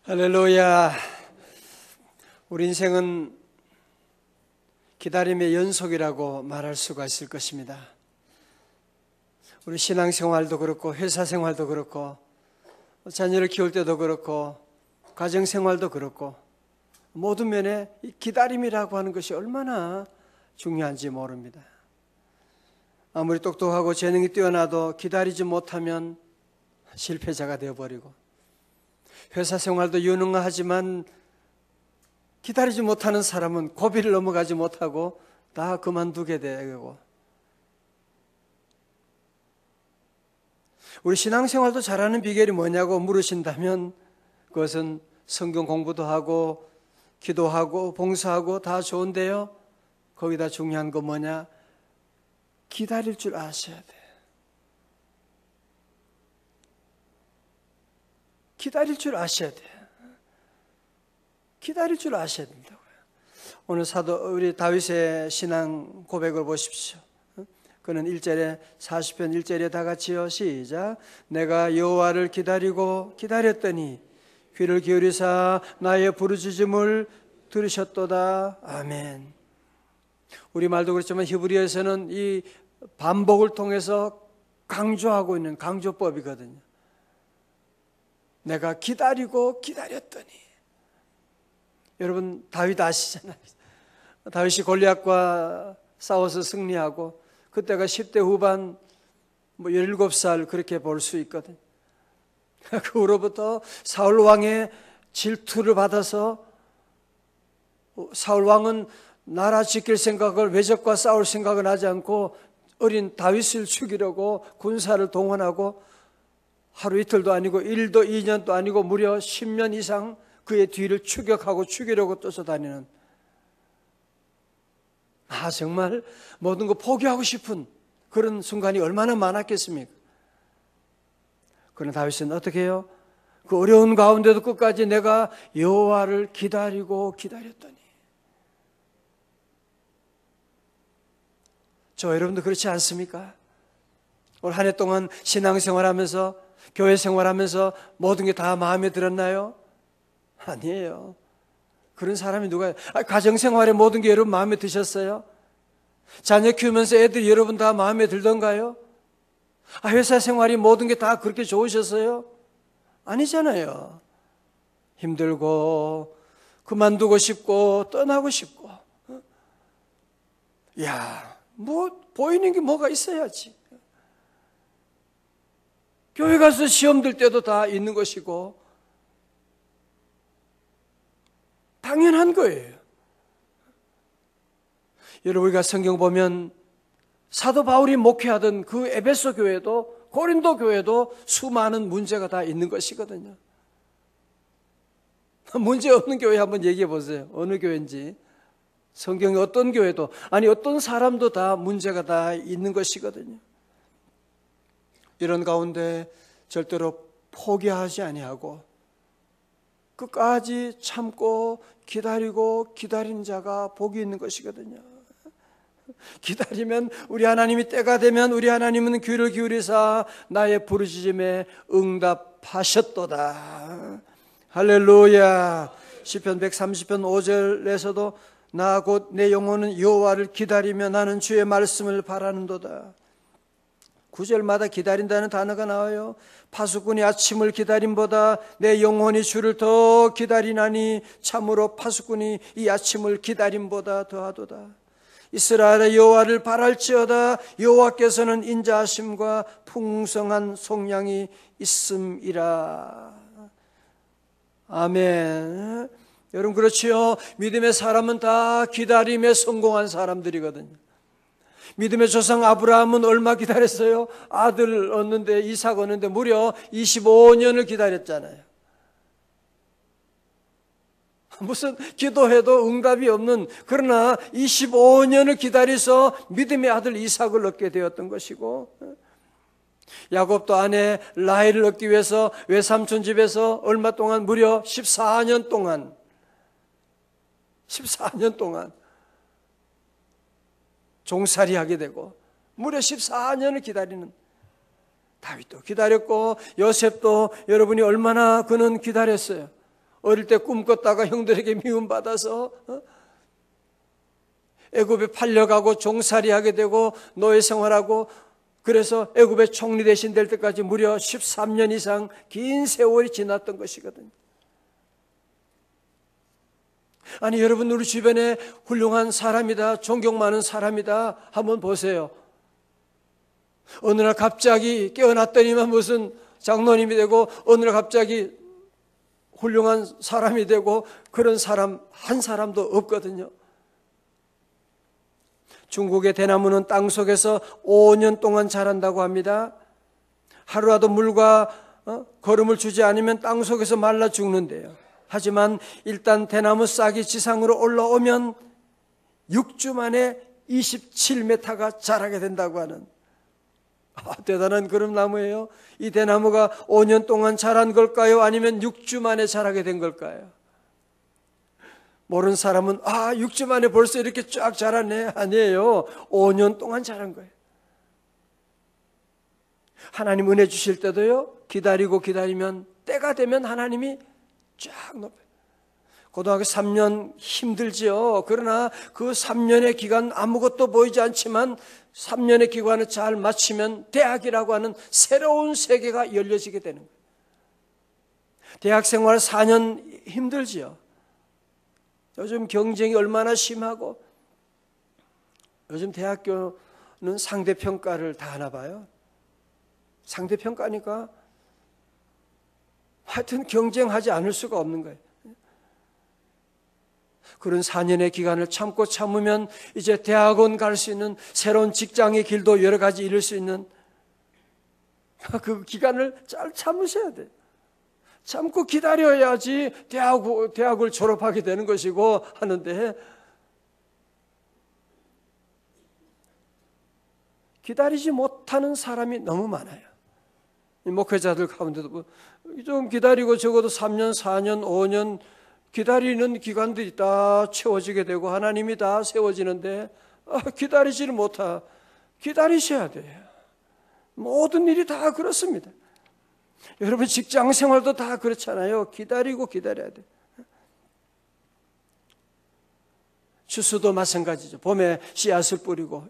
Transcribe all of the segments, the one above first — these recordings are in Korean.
할렐루야. 우리 인생은 기다림의 연속이라고 말할 수가 있을 것입니다. 우리 신앙생활도 그렇고 회사생활도 그렇고 자녀를 키울 때도 그렇고 가정생활도 그렇고 모든 면에 이 기다림이라고 하는 것이 얼마나 중요한지 모릅니다. 아무리 똑똑하고 재능이 뛰어나도 기다리지 못하면 실패자가 되어버리고, 회사 생활도 유능하지만 기다리지 못하는 사람은 고비를 넘어가지 못하고 다 그만두게 되고, 우리 신앙생활도 잘하는 비결이 뭐냐고 물으신다면 그것은 성경 공부도 하고 기도하고 봉사하고 다 좋은데요, 거기다 중요한 거 뭐냐? 기다릴 줄 아셔야 돼요. 기다릴 줄 아셔야 돼요. 기다릴 줄 아셔야 된다고요. 오늘 우리 다윗의 신앙 고백을 보십시오. 그는 1절에 40편 1절에 다 같이요, 시작. 내가 여호와를 기다렸더니 귀를 기울이사 나의 부르짖음을 들으셨도다. 아멘. 우리말도 그렇지만 히브리어에서는 이 반복을 통해서 강조하고 있는 강조법이거든요. 내가 기다렸더니. 여러분 다윗 아시잖아요. 다윗이 골리앗과 싸워서 승리하고 그때가 10대 후반 17살 그렇게 볼 수 있거든요. 그 후로부터 사울 왕의 질투를 받아서 사울 왕은 나라 지킬 생각을, 외적과 싸울 생각을 하지 않고 어린 다윗을 죽이려고 군사를 동원하고 하루 이틀도 아니고 1도 2년도 아니고 무려 10년 이상 그의 뒤를 추격하고 죽이려고 쫓아다니는, 정말 모든 거 포기하고 싶은 그런 순간이 얼마나 많았겠습니까? 그러나 다윗은 어떻게 해요? 그 어려운 가운데도 끝까지 내가 여호와를 기다렸더니. 저 여러분도 그렇지 않습니까? 올 한 해 동안 신앙생활하면서 교회 생활하면서 모든 게 다 마음에 들었나요? 아니에요. 그런 사람이 누가요? 가정생활에 모든 게 여러분 마음에 드셨어요? 자녀 키우면서 애들이 여러분 다 마음에 들던가요? 회사 생활이 모든 게 다 그렇게 좋으셨어요? 아니잖아요. 힘들고 그만두고 싶고 떠나고 싶고, 보이는 게 뭐가 있어야지. 교회 가서 시험 들 때도 다 있는 것이고 당연한 거예요. 여러분, 우리가 성경 보면 사도 바울이 목회하던 그 에베소 교회도 고린도 교회도 수많은 문제가 다 있는 것이거든요. 문제 없는 교회 한번 얘기해 보세요. 어느 교회인지. 성경의 어떤 교회도, 어떤 사람도 다 문제가 다 있는 것이거든요. 이런 가운데 절대로 포기하지 아니하고 끝까지 참고 기다리고 기다린 자가 복이 있는 것이거든요. 기다리면 우리 하나님이 때가 되면 우리 하나님은 귀를 기울이사 나의 부르짖음에 응답하셨도다. 할렐루야. 시편 130편 5절에서도 나 곧 내 영혼은 여호와를 기다리며 나는 주의 말씀을 바라는도다. 9절마다 기다린다는 단어가 나와요. 파수꾼이 아침을 기다림보다 내 영혼이 주를 더 기다리나니 참으로 파수꾼이 이 아침을 기다림보다 더하도다. 이스라엘의 여호와를 바랄지어다. 여호와께서는 인자하심과 풍성한 속량이 있음이라. 아멘. 여러분 그렇지요. 믿음의 사람은 다 기다림에 성공한 사람들이거든요. 믿음의 조상 아브라함은 얼마 기다렸어요? 아들 얻는데, 이삭 얻는데 무려 25년을 기다렸잖아요. 무슨 기도해도 응답이 없는, 그러나 25년을 기다려서 믿음의 아들 이삭을 얻게 되었던 것이고, 야곱도 아내 라헬을 얻기 위해서 외삼촌 집에서 얼마 동안, 무려 14년 동안 종살이 하게 되고 무려 14년을 기다리는, 다윗도 기다렸고 요셉도 여러분이 얼마나 그는 기다렸어요. 어릴 때 꿈꿨다가 형들에게 미움받아서 애굽에 팔려가고 종살이하게 되고 노예 생활하고, 그래서 애굽의 총리 대신 될 때까지 무려 13년 이상 긴 세월이 지났던 것이거든요. 아니 여러분, 우리 주변에 훌륭한 사람이다, 존경 많은 사람이다 한번 보세요. 어느 날 갑자기 깨어났더니만 무슨 장로님이 되고, 어느 날 갑자기 훌륭한 사람이 되고, 그런 사람 한 사람도 없거든요. 중국의 대나무는 땅속에서 5년 동안 자란다고 합니다. 하루라도 물과 거름을 주지 않으면 땅속에서 말라 죽는데요. 하지만 일단 대나무 싹이 지상으로 올라오면 6주 만에 27m가 자라게 된다고 하는, 대단한 그런 나무예요. 이 대나무가 5년 동안 자란 걸까요? 아니면 6주 만에 자라게 된 걸까요? 모르는 사람은 6주 만에 벌써 이렇게 쫙 자랐네. 아니에요. 5년 동안 자란 거예요. 하나님 은혜 주실 때도요, 기다리고 기다리면 때가 되면 하나님이 쫙 높여요. 고등학교 3년 힘들지요. 그러나 그 3년의 기간 아무것도 보이지 않지만 3년의 기간을 잘 마치면 대학이라고 하는 새로운 세계가 열려지게 되는 거예요. 대학 생활 4년 힘들지요. 요즘 경쟁이 얼마나 심하고, 요즘 대학교는 상대평가를 다 하나 봐요. 상대평가니까 하여튼 경쟁하지 않을 수가 없는 거예요. 그런 4년의 기간을 참고 참으면 이제 대학원 갈 수 있는, 새로운 직장의 길도 여러 가지 이룰 수 있는 그 기간을 잘 참으셔야 돼요. 참고 기다려야지 대학을 졸업하게 되는 것이고 하는데, 기다리지 못하는 사람이 너무 많아요. 목회자들 가운데도 좀 기다리고 적어도 3년, 4년, 5년 기다리는 기간들이 다 채워지게 되고 하나님이 다 세워지는데 기다리지를 못하. 기다리셔야 돼요. 모든 일이 다 그렇습니다. 여러분 직장 생활도 다 그렇잖아요. 기다리고 기다려야 돼요. 추수도 마찬가지죠. 봄에 씨앗을 뿌리고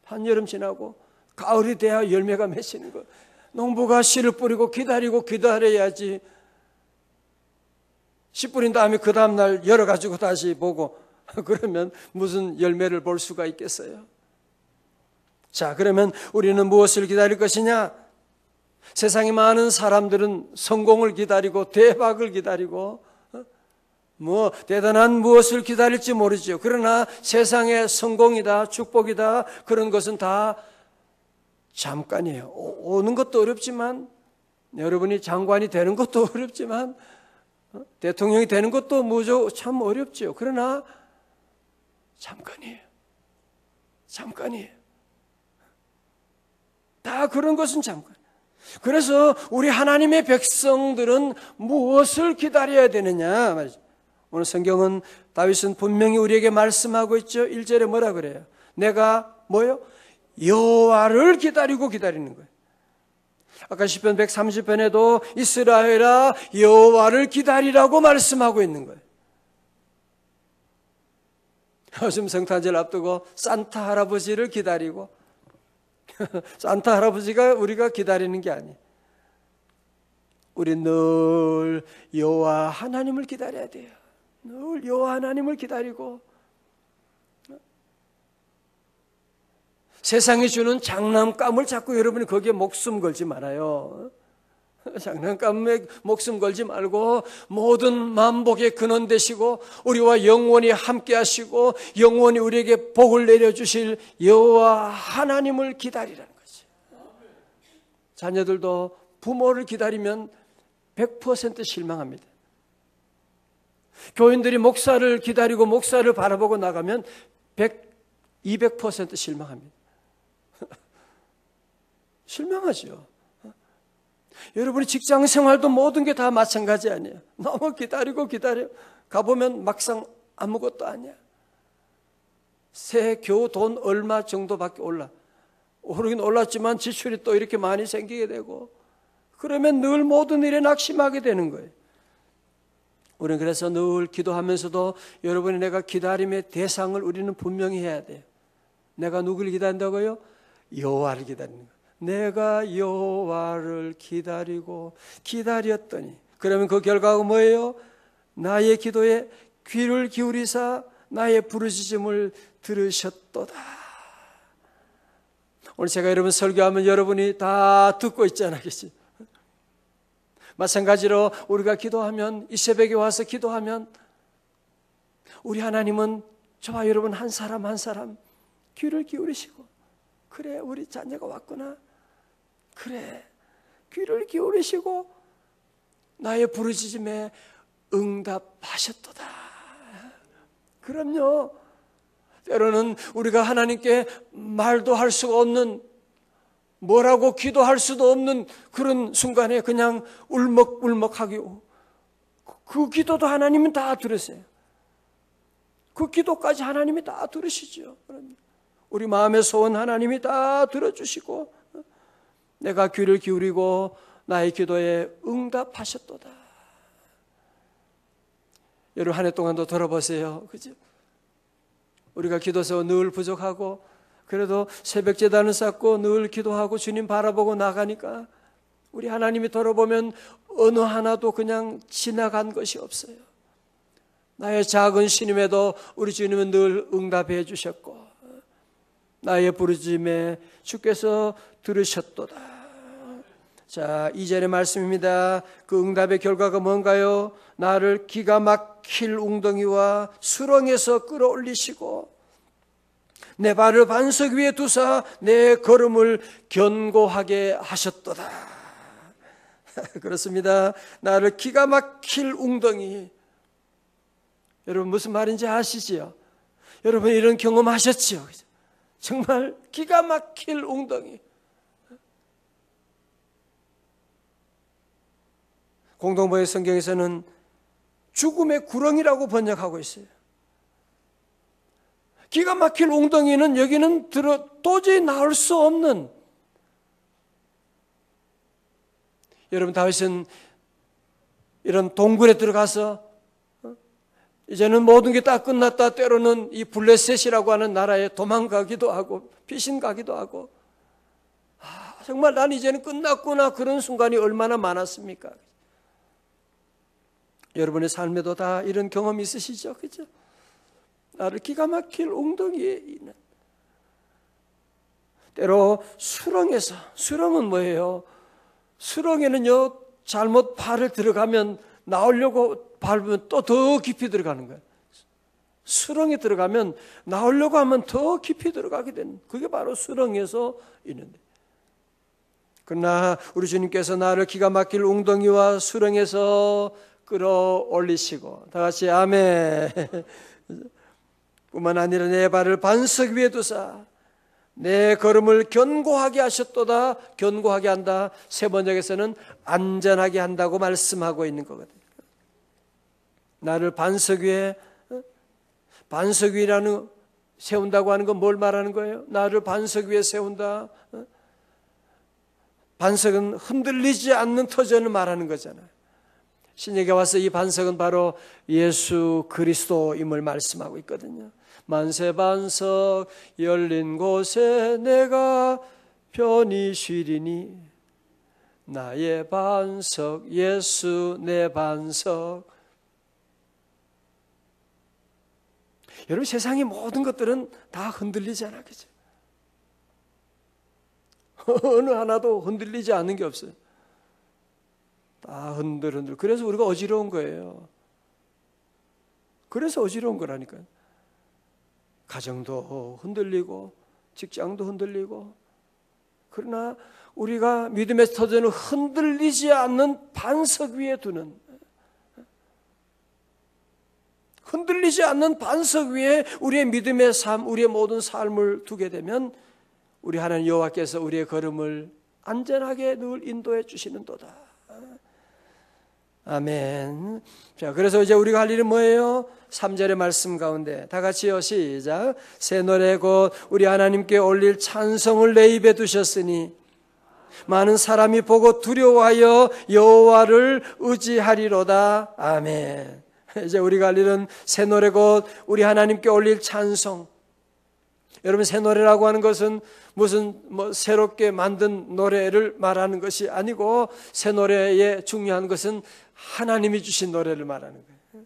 한여름 지나고 가을이 돼야 열매가 맺히는 거. 농부가 씨를 뿌리고 기다리고 기다려야지. 씨 뿌린 다음에 그 다음날 열어가지고 다시 보고 그러면 무슨 열매를 볼 수가 있겠어요? 자, 그러면 우리는 무엇을 기다릴 것이냐? 세상에 많은 사람들은 성공을 기다리고 대박을 기다리고 대단한 무엇을 기다릴지 모르죠. 그러나 세상의 성공이다, 축복이다, 그런 것은 다 잠깐이에요. 오는 것도 어렵지만, 여러분이 장관이 되는 것도 어렵지만, 대통령이 되는 것도 참 어렵죠. 그러나 잠깐이에요. 잠깐이에요. 다 그런 것은 잠깐. 그래서 우리 하나님의 백성들은 무엇을 기다려야 되느냐 말이죠. 오늘 성경은 다윗은 분명히 우리에게 말씀하고 있죠. 1절에 뭐라 그래요? 내가 뭐요? 여호와를 기다리고 기다리는 거예요. 아까 시편 130편에도 이스라엘아 여호와를 기다리라고 말씀하고 있는 거예요. 요즘 성탄절 앞두고 산타 할아버지를 기다리고 산타 할아버지가 우리가 기다리는 게 아니에요. 우리 늘 여호와 하나님을 기다려야 돼요. 늘 여호와 하나님을 기다리고 세상이 주는 장난감을 자꾸 여러분이 거기에 목숨 걸지 말아요. 장난감에 목숨 걸지 말고 모든 만복의 근원 되시고 우리와 영원히 함께 하시고 영원히 우리에게 복을 내려주실 여호와 하나님을 기다리라는 거지. 자녀들도 부모를 기다리면 100% 실망합니다. 교인들이 목사를 기다리고 목사를 바라보고 나가면 200% 실망합니다. 실망하죠. 여러분이 직장 생활도 모든 게 다 마찬가지 아니에요. 너무 기다리고 기다려 가보면 막상 아무것도 아니야. 새 겨우 돈 얼마 정도밖에 오르긴 올랐지만 지출이 또 이렇게 많이 생기게 되고 그러면 늘 모든 일에 낙심하게 되는 거예요. 우리는 그래서 늘 기도하면서도 여러분이 내가 기다림의 대상을 우리는 분명히 해야 돼요. 내가 누구를 기다린다고요? 여호와를 기다리는 거예요. 내가 여호와를 기다렸더니, 그러면 그 결과가 뭐예요? 나의 기도에 귀를 기울이사 나의 부르짖음을 들으셨도다. 오늘 제가 여러분 설교하면 여러분이 다 듣고 있잖아요. 그치? 마찬가지로 우리가 기도하면, 이 새벽에 와서 기도하면 우리 하나님은 저와 여러분 한 사람 한 사람 귀를 기울이시고, 그래 우리 자녀가 왔구나, 그래 귀를 기울이시고 나의 부르짖음에 응답하셨도다. 그럼요. 때로는 우리가 하나님께 말도 할 수가 없는, 뭐라고 기도할 수도 없는 그런 순간에 그냥 울먹울먹하기요. 그 기도도 하나님은 다 들으세요. 그 기도까지 하나님이 다 들으시죠. 우리 마음의 소원 하나님이 다 들어주시고 내가 귀를 기울이고 나의 기도에 응답하셨도다. 여러분 한 해 동안도 돌아보세요. 그죠? 우리가 기도서 늘 부족하고 그래도 새벽 제단을 쌓고 늘 기도하고 주님 바라보고 나가니까 우리 하나님이 돌아보면 어느 하나도 그냥 지나간 것이 없어요. 나의 작은 신임에도 우리 주님은 늘 응답해 주셨고 나의 부르짖음에 주께서 들으셨도다. 자, 2절의 말씀입니다. 그 응답의 결과가 뭔가요? 나를 기가 막힐 웅덩이와 수렁에서 끌어올리시고 내 발을 반석 위에 두사 내 걸음을 견고하게 하셨도다. 그렇습니다. 나를 기가 막힐 웅덩이. 여러분 무슨 말인지 아시지요? 여러분 이런 경험하셨지요? 정말 기가 막힐 웅덩이. 공동번역 성경에서는 죽음의 구렁이라고 번역하고 있어요. 기가 막힐 웅덩이는 여기는 도저히 나올 수 없는. 여러분 다윗은 이런 동굴에 들어가서 이제는 모든 게 다 끝났다. 때로는 이 블레셋이라고 하는 나라에 도망가기도 하고 피신 가기도 하고 정말 난 이제는 끝났구나. 그런 순간이 얼마나 많았습니까? 여러분의 삶에도 다 이런 경험이 있으시죠? 그죠? 나를 기가 막힐 웅덩이에 있는, 때로 수렁에서, 수렁은 뭐예요? 수렁에는요 잘못 발을 들어가면 나오려고 밟으면 또 더 깊이 들어가는 거예요. 수렁에 들어가면 나오려고 하면 더 깊이 들어가게 되는, 그게 바로 수렁에서 있는데, 그러나 우리 주님께서 나를 기가 막힐 웅덩이와 수렁에서 끌어올리시고, 다 같이 아멘. 뿐만 아니라 내 발을 반석 위에 두사 내 걸음을 견고하게 하셨도다. 견고하게 한다. 세 번역에서는 안전하게 한다고 말씀하고 있는 거거든요. 나를 반석 위에, 반석 위라는 세운다고 하는 건 뭘 말하는 거예요? 나를 반석 위에 세운다. 반석은 흔들리지 않는 터전을 말하는 거잖아요. 신약에 와서 이 반석은 바로 예수 그리스도임을 말씀하고 있거든요. 만세 반석 열린 곳에 내가 편히 쉬리니 나의 반석 예수 내 반석. 여러분 세상의 모든 것들은 다 흔들리잖아, 그죠? 어느 하나도 흔들리지 않는 게 없어요. 다 흔들흔들. 그래서 우리가 어지러운 거예요. 그래서 어지러운 거라니까요. 가정도 흔들리고 직장도 흔들리고. 그러나 우리가 믿음의 터전을 흔들리지 않는 반석 위에 두는, 흔들리지 않는 반석 위에 우리의 믿음의 삶, 우리의 모든 삶을 두게 되면 우리 하나님 여호와께서 우리의 걸음을 안전하게 늘 인도해 주시는도다. 아멘. 자, 그래서 이제 우리가 할 일은 뭐예요? 3절의 말씀 가운데 다 같이요, 시작. 새 노래 곧 우리 하나님께 올릴 찬송을 내 입에 두셨으니 많은 사람이 보고 두려워하여 여호와를 의지하리로다. 아멘. 이제 우리가 할 일은 새 노래 곧 우리 하나님께 올릴 찬송. 여러분, 새 노래라고 하는 것은 무슨 새롭게 만든 노래를 말하는 것이 아니고, 새 노래의 중요한 것은 하나님이 주신 노래를 말하는 거예요.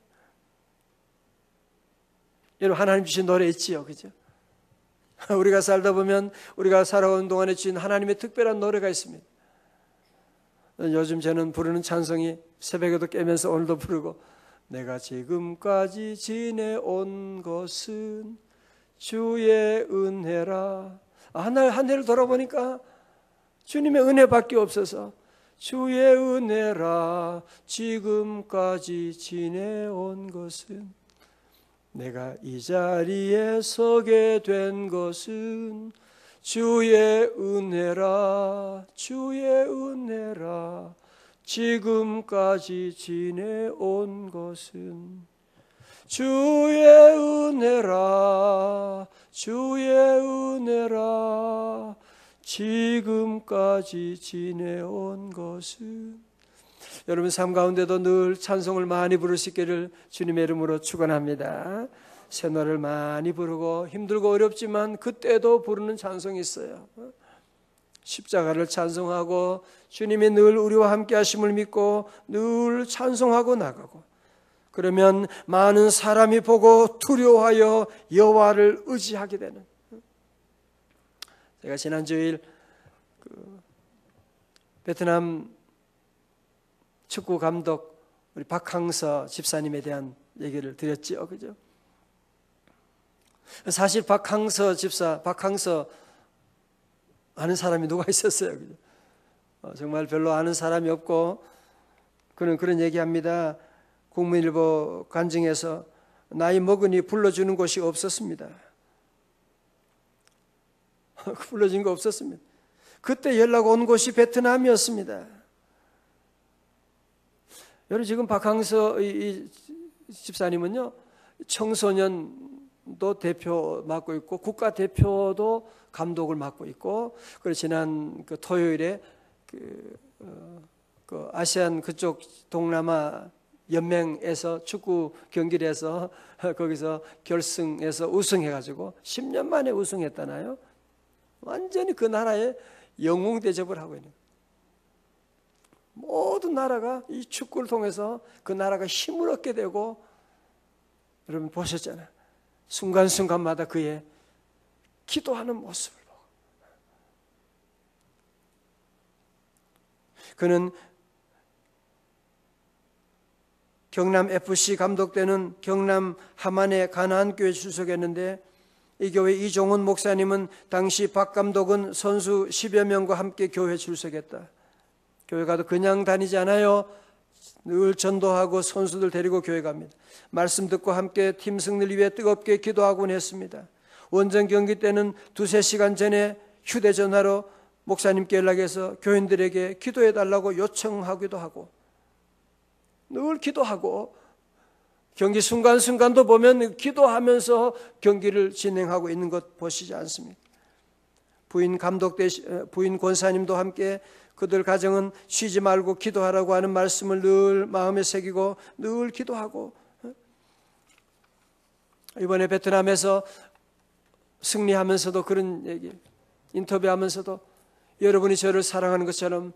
여러분, 하나님 주신 노래 있지요, 그죠? 우리가 살다 보면 우리가 살아온 동안에 주신 하나님의 특별한 노래가 있습니다. 요즘 저는 부르는 찬송이 새벽에도 깨면서 오늘도 부르고, 내가 지금까지 지내온 것은 주의 은혜라. 한 해를 돌아보니까 주님의 은혜밖에 없어서, 주의 은혜라. 지금까지 지내온 것은, 내가 이 자리에 서게 된 것은 주의 은혜라. 주의 은혜라. 지금까지 지내온 것은 주의 은혜라. 주의 은혜라. 지금까지 지내온 것은. 여러분, 삶 가운데도 늘 찬송을 많이 부를 수 있기를 주님의 이름으로 축원합니다. 새 노래를 많이 부르고, 힘들고 어렵지만 그때도 부르는 찬송이 있어요. 십자가를 찬송하고 주님이 늘 우리와 함께 하심을 믿고 늘 찬송하고 나가고, 그러면 많은 사람이 보고 두려워하여 여호와를 의지하게 되는. 제가 지난 주일 베트남 축구 감독 우리 박항서 집사님에 대한 얘기를 드렸지요, 그죠? 사실 박항서 집사, 박항서 아는 사람이 누가 있었어요, 그죠? 정말 별로 아는 사람이 없고, 그는 그런 얘기합니다. 국민일보 간증에서 나이 먹으니 불러주는 곳이 없었습니다. 불러준 거 없었습니다. 그때 연락 온 곳이 베트남이었습니다. 여러분, 지금 박항서 이 집사님은요, 청소년도 대표 맡고 있고 국가대표도 감독을 맡고 있고, 그리고 지난 토요일에 아시안 그쪽 동남아 연맹에서 축구 경기를 해서 거기서 결승에서 우승해가지고 10년 만에 우승했잖아요. 완전히 그 나라에 영웅 대접을 하고 있는 거예요. 모든 나라가 이 축구를 통해서 그 나라가 힘을 얻게 되고, 여러분 보셨잖아요. 순간순간마다 그의 기도하는 모습을 보고. 그는 경남 FC 감독 때는 경남 함안의 가나안교회 출석했는데, 이 교회 이종훈 목사님은 당시 박 감독은 선수 10여 명과 함께 교회 출석했다. 교회 가도 그냥 다니지 않아요. 늘 전도하고 선수들 데리고 교회 갑니다. 말씀 듣고 함께 팀 승리를 위해 뜨겁게 기도하곤 했습니다. 원정 경기 때는 2-3시간 전에 휴대전화로 목사님께 연락해서 교인들에게 기도해달라고 요청하기도 하고, 늘 기도하고, 경기 순간순간도 보면 기도하면서 경기를 진행하고 있는 것 보시지 않습니까? 부인 권사님도 함께 그들 가정은 쉬지 말고 기도하라고 하는 말씀을 늘 마음에 새기고 늘 기도하고, 이번에 베트남에서 승리하면서도 그런 얘기, 인터뷰하면서도 여러분이 저를 사랑하는 것처럼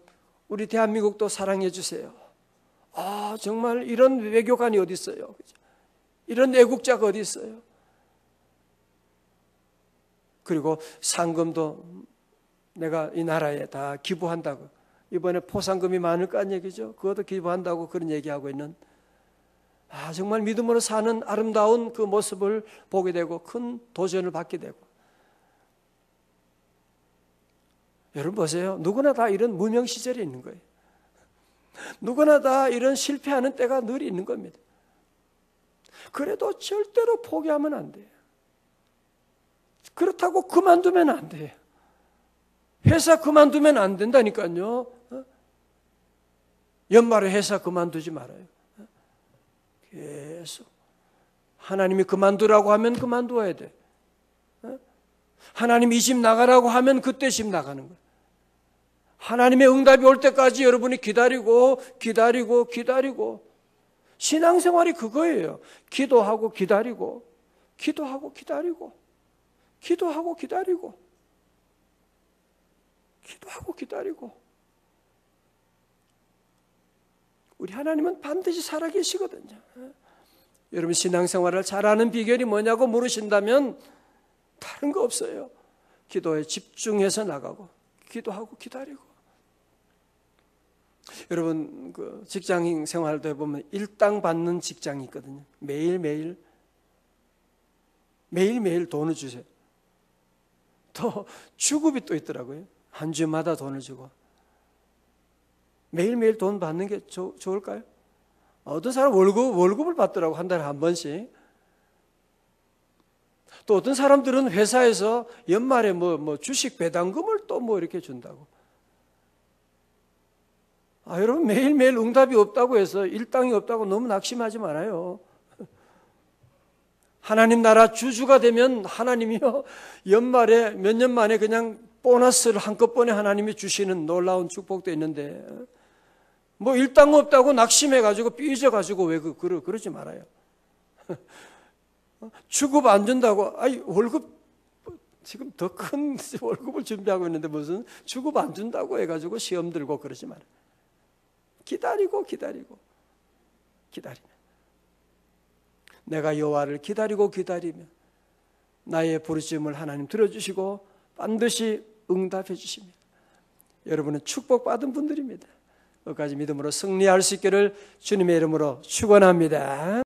우리 대한민국도 사랑해 주세요. 정말 이런 외교관이 어디 있어요? 이런 애국자가 어디 있어요? 그리고 상금도 내가 이 나라에 다 기부한다고, 이번에 포상금이 많을 거란 얘기죠. 그것도 기부한다고 그런 얘기하고 있는, 정말 믿음으로 사는 아름다운 그 모습을 보게 되고 큰 도전을 받게 되고. 여러분 보세요. 누구나 다 이런 무명 시절이 있는 거예요. 누구나 다 이런 실패하는 때가 늘 있는 겁니다. 그래도 절대로 포기하면 안 돼요. 그렇다고 그만두면 안 돼요. 회사 그만두면 안 된다니까요. 연말에 회사 그만두지 말아요. 계속 하나님이 그만두라고 하면 그만두어야 돼. 하나님이 이 집 나가라고 하면 그때 집 나가는 거예요. 하나님의 응답이 올 때까지 여러분이 기다리고 신앙생활이 그거예요. 기도하고 기다리고, 기도하고 기다리고, 기도하고 기다리고, 기도하고 기다리고. 우리 하나님은 반드시 살아계시거든요. 여러분 신앙생활을 잘하는 비결이 뭐냐고 물으신다면 다른 거 없어요. 기도에 집중해서 나가고 기도하고 기다리고. 여러분 그 직장 생활도 해보면 일당 받는 직장이 있거든요. 매일매일 돈을 주세요. 또 주급이 또 있더라고요. 한 주마다 돈을 주고. 매일매일 돈 받는 게 좋을까요? 어떤 사람 월급을 받더라고. 한 달에 한 번씩. 또 어떤 사람들은 회사에서 연말에 뭐 주식 배당금을 또 뭐 이렇게 준다고. 여러분 매일매일 응답이 없다고 해서 일당이 없다고 너무 낙심하지 말아요. 하나님 나라 주주가 되면 하나님이요 연말에 몇 년 만에 그냥 보너스를 한꺼번에 하나님이 주시는 놀라운 축복도 있는데 뭐 일당 없다고 낙심해가지고 삐져가지고 왜 그러지 말아요. 주급 안 준다고 월급 지금 더 큰 월급을 준비하고 있는데 무슨 주급 안 준다고 해가지고 시험 들고 그러지 말아요. 기다리고 기다리면 내가 여호와를 기다리고 기다리면 나의 부르심을 하나님 들어주시고 반드시 응답해 주십니다. 여러분은 축복받은 분들입니다. 끝까지 믿음으로 승리할 수 있기를 주님의 이름으로 축원합니다.